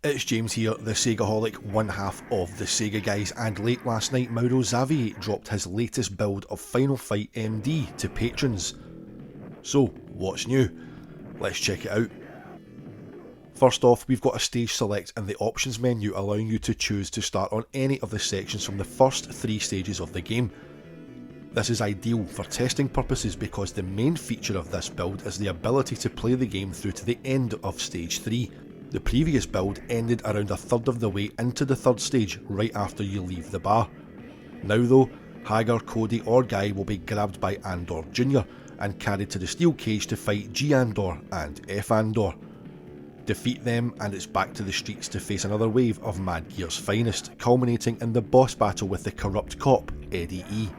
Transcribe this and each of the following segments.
It's James here, the Segaholic, one half of the Sega guys, and late last night Mauro Xavier dropped his latest build of Final Fight MD to patrons. So, what's new? Let's check it out. First off, we've got a stage select in the options menu allowing you to choose to start on any of the sections from the first 3 stages of the game. This is ideal for testing purposes because the main feature of this build is the ability to play the game through to the end of stage 3. The previous build ended around a third of the way into the third stage right after you leave the bar. Now though, Hagar, Cody or Guy will be grabbed by Andore Jr. and carried to the steel cage to fight G Andore and F Andore. Defeat them and it's back to the streets to face another wave of Mad Gear's finest, culminating in the boss battle with the corrupt cop, Edi E.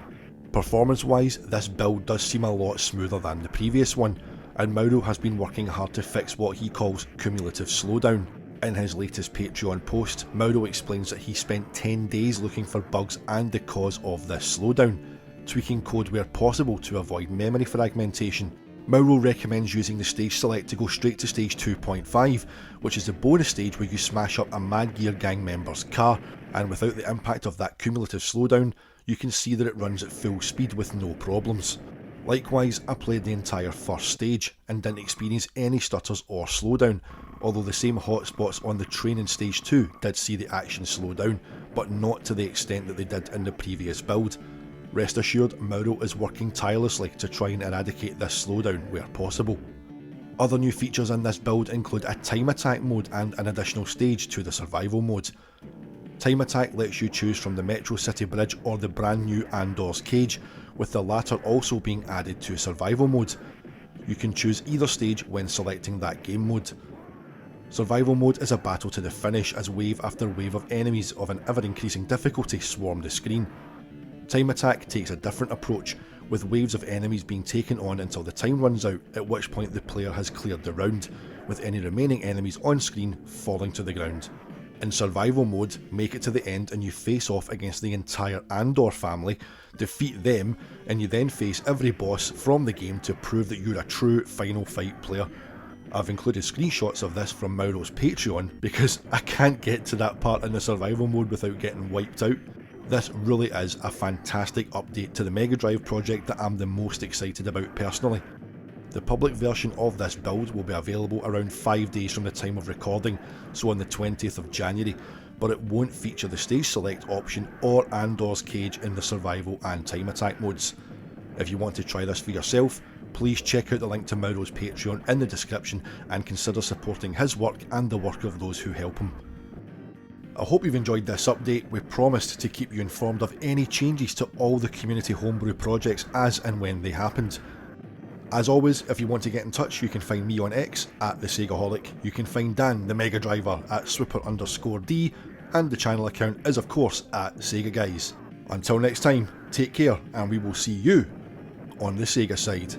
Performance wise, this build does seem a lot smoother than the previous one, and Mauro has been working hard to fix what he calls cumulative slowdown. In his latest Patreon post, Mauro explains that he spent 10 days looking for bugs and the cause of this slowdown, tweaking code where possible to avoid memory fragmentation. Mauro recommends using the stage select to go straight to stage 2.5, which is the bonus stage where you smash up a Mad Gear gang member's car, and without the impact of that cumulative slowdown, you can see that it runs at full speed with no problems. Likewise, I played the entire first stage and didn't experience any stutters or slowdown, although the same hotspots on the train in stage 2 did see the action slow down, but not to the extent that they did in the previous build. Rest assured, Mauro is working tirelessly to try and eradicate this slowdown where possible. Other new features in this build include a time attack mode and an additional stage to the survival mode. Time attack lets you choose from the Metro City Bridge or the brand new Andore's Cage, with the latter also being added to survival mode. You can choose either stage when selecting that game mode. Survival mode is a battle to the finish as wave after wave of enemies of an ever increasing difficulty swarm the screen. Time attack takes a different approach, with waves of enemies being taken on until the time runs out, at which point the player has cleared the round, with any remaining enemies on screen falling to the ground. In survival mode, make it to the end and you face off against the entire Andore family, defeat them, and you then face every boss from the game to prove that you're a true Final Fight player. I've included screenshots of this from Mauro's Patreon because I can't get to that part in the survival mode without getting wiped out. This really is a fantastic update to the Mega Drive project that I'm the most excited about personally. The public version of this build will be available around 5 days from the time of recording, so on the 20th of January, but it won't feature the stage select option or Andore's Cage in the survival and time attack modes. If you want to try this for yourself, please check out the link to Mauro's Patreon in the description and consider supporting his work and the work of those who help him. I hope you've enjoyed this update. We promised to keep you informed of any changes to all the community homebrew projects as and when they happened. As always, if you want to get in touch, you can find me on X at the Segaholic, you can find Dan the Mega Driver at Swipper_D, and the channel account is of course at Sega Guys. Until next time, take care and we will see you on the Sega side.